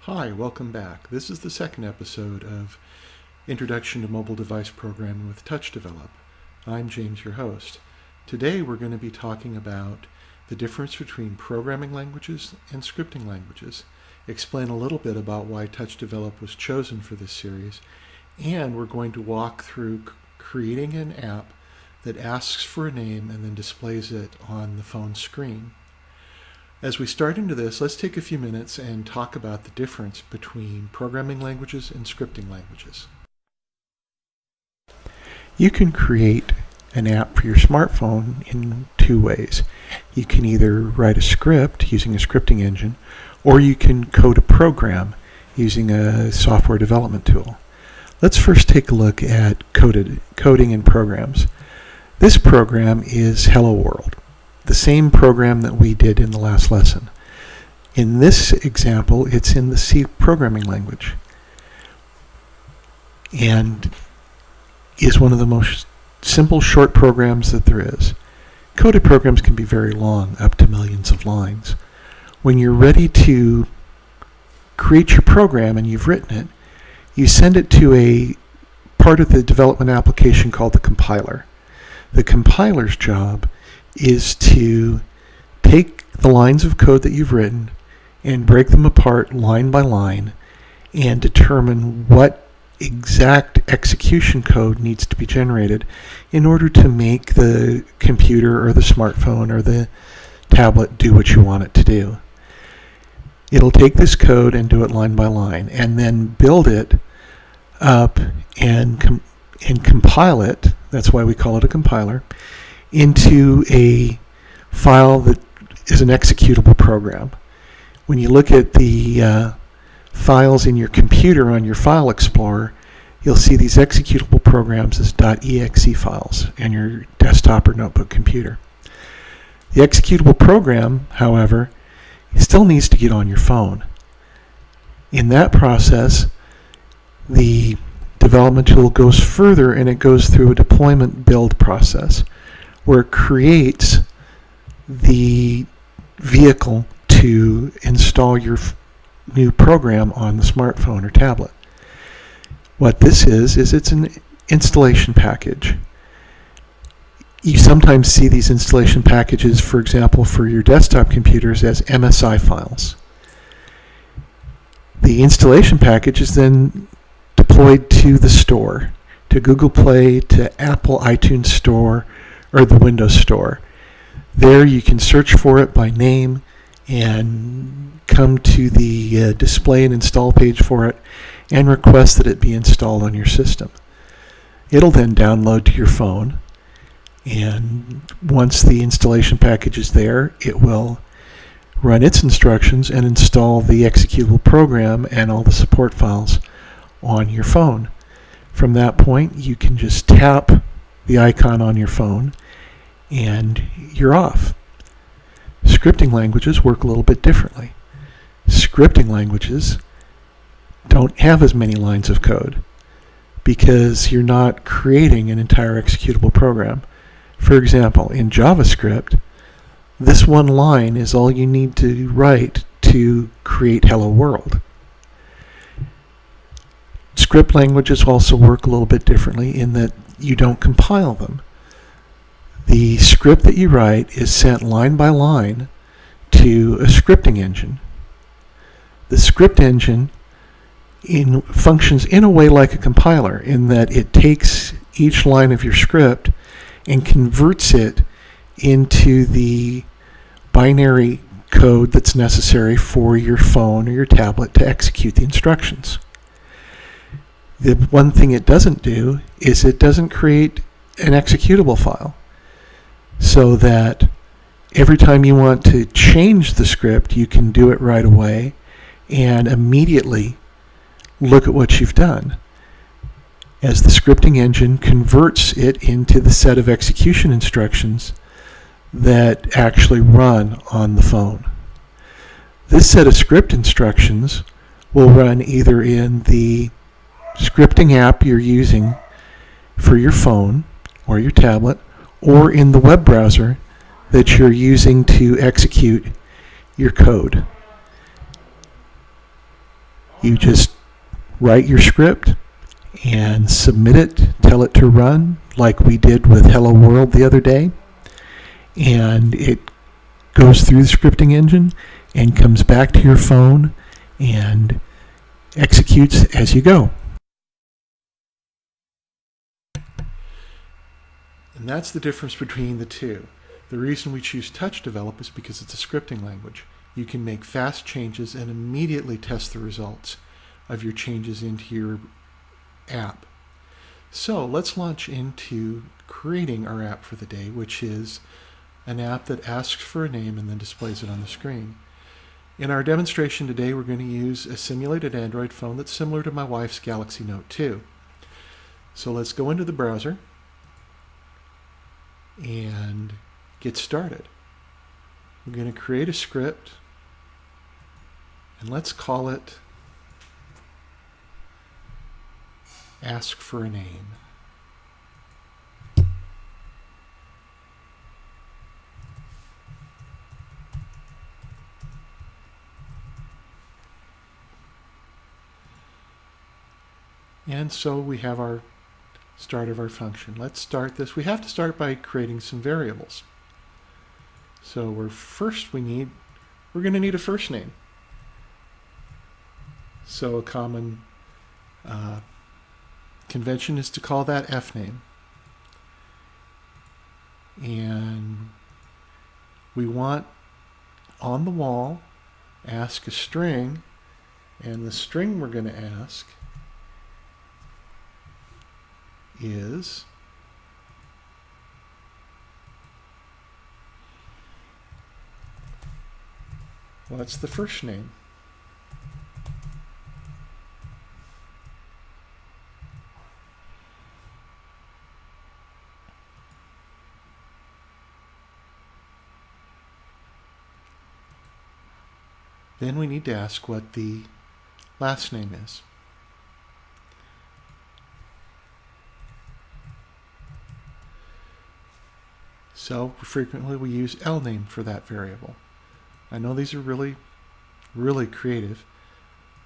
Hi, welcome back. This is the second episode of Introduction to Mobile Device Programming with TouchDevelop. I'm James, your host. Today we're going to be talking about the difference between programming languages and scripting languages, explain a little bit about why TouchDevelop was chosen for this series, and we're going to walk through creating an app that asks for a name and then displays it on the phone screen. As we start into this, let's take a few minutes and talk about the difference between programming languages and scripting languages. You can create an app for your smartphone in two ways. You can either write a script using a scripting engine, or you can code a program using a software development tool. Let's first take a look at coding in programs. This program is Hello World, the same program that we did in the last lesson. In this example, it's in the C programming language and is one of the most simple short programs that there is. Coded programs can be very long, up to millions of lines. When you're ready to create your program and you've written it, you send it to a part of the development application called the compiler. The compiler's job is to take the lines of code that you've written and break them apart line by line and determine what exact execution code needs to be generated in order to make the computer or the smartphone or the tablet do what you want it to do. It'll take this code and do it line by line and then build it up and compile it, that's why we call it a compiler, into a file that is an executable program. When you look at the files in your computer on your file explorer, you'll see these executable programs as .exe files in your desktop or notebook computer. The executable program, however, still needs to get on your phone. In that process, the development tool goes further and it goes through a deployment build process where it creates the vehicle to install your new program on the smartphone or tablet. What this is it's an installation package. You sometimes see these installation packages, for example, for your desktop computers as MSI files. The installation package is then deployed to the store, to Google Play, to Apple iTunes Store, or the Windows Store. There you can search for it by name and come to the display and install page for it and request that it be installed on your system. It'll then download to your phone, and once the installation package is there, it will run its instructions and install the executable program and all the support files on your phone. From that point, you can just tap the icon on your phone and you're off. Scripting languages work a little bit differently. Scripting languages don't have as many lines of code because you're not creating an entire executable program. For example, in JavaScript, this one line is all you need to write to create Hello World. Script languages also work a little bit differently in that you don't compile them. The script that you write is sent line by line to a scripting engine. The script engine functions in a way like a compiler in that it takes each line of your script and converts it into the binary code that's necessary for your phone or your tablet to execute the instructions. The one thing it doesn't do is it doesn't create an executable file, so that every time you want to change the script, you can do it right away and immediately look at what you've done, as the scripting engine converts it into the set of execution instructions that actually run on the phone. This set of script instructions will run either in the scripting app you're using for your phone or your tablet, or in the web browser that you're using to execute your code. You just write your script and submit it, tell it to run like we did with Hello World the other day, and it goes through the scripting engine and comes back to your phone and executes as you go. And that's the difference between the two. The reason we choose TouchDevelop is because it's a scripting language. You can make fast changes and immediately test the results of your changes into your app. So let's launch into creating our app for the day, which is an app that asks for a name and then displays it on the screen. In our demonstration today, we're going to use a simulated Android phone that's similar to my wife's Galaxy Note 2. So let's go into the browser and get started. We're going to create a script, and let's call it Ask for a Name. And so we have our start of our function. Let's start this. We have to start by creating some variables. So we're going to need a first name. So a common convention is to call that F name. And we want on the wall, ask a string, and the string we're going to ask is what's the first name? Then we need to ask what the last name is. So frequently we use LName for that variable. I know these are really, really creative,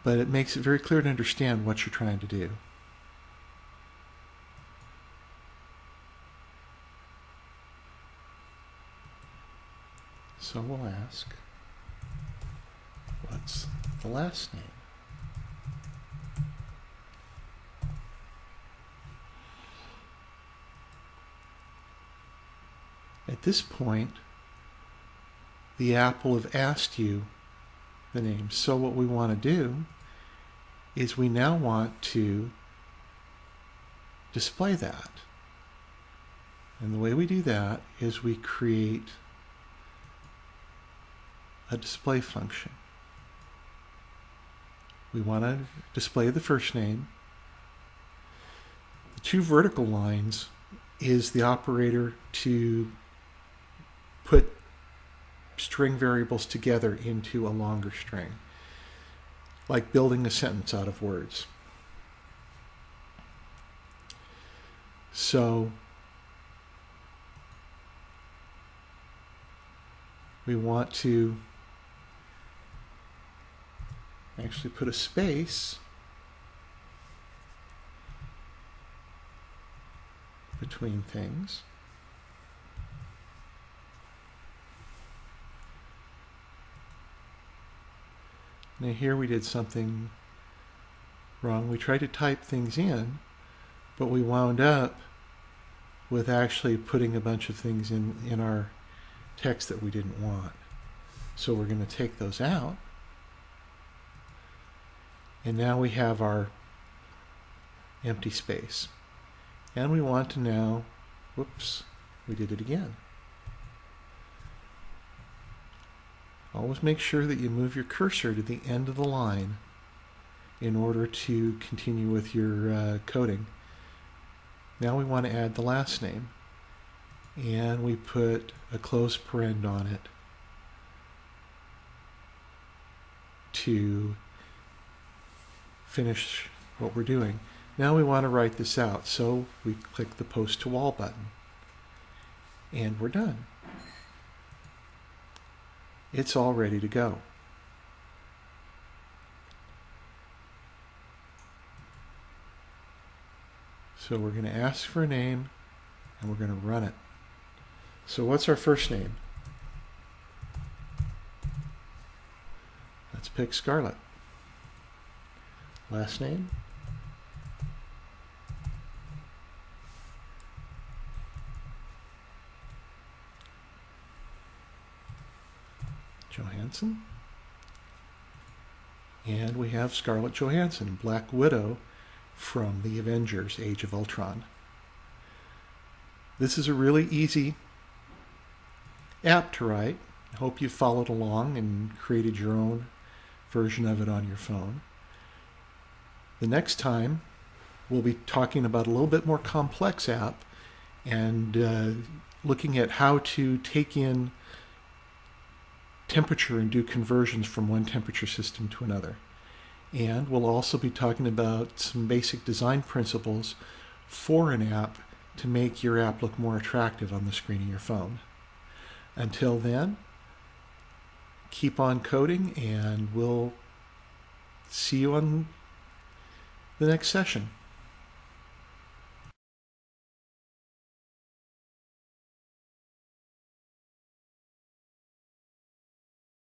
but it makes it very clear to understand what you're trying to do. So we'll ask, what's the last name? At this point, the app will have asked you the name. So what we want to do is we now want to display that. And the way we do that is we create a display function. We want to display the first name. The two vertical lines is the operator to put string variables together into a longer string, like building a sentence out of words. So we want to actually put a space between things. Now here we did something wrong. We tried to type things in, but we wound up with actually putting a bunch of things in our text that we didn't want. So we're going to take those out. And now we have our empty space. And we want to now, whoops, we did it again. Always make sure that you move your cursor to the end of the line in order to continue with your coding. Now we want to add the last name, and we put a close paren on it to finish what we're doing. Now we want to write this out, so we click the Post to Wall button, and we're done. It's all ready to go. So we're going to ask for a name, and we're going to run it. So what's our first name? Let's pick Scarlett. Last name? Johansson. And we have Scarlett Johansson, Black Widow from the Avengers: Age of Ultron. This is a really easy app to write. I hope you followed along and created your own version of it on your phone. The next time, we'll be talking about a little bit more complex app and looking at how to take in temperature and do conversions from one temperature system to another. And we'll also be talking about some basic design principles for an app to make your app look more attractive on the screen of your phone. Until then, keep on coding, and we'll see you on the next session.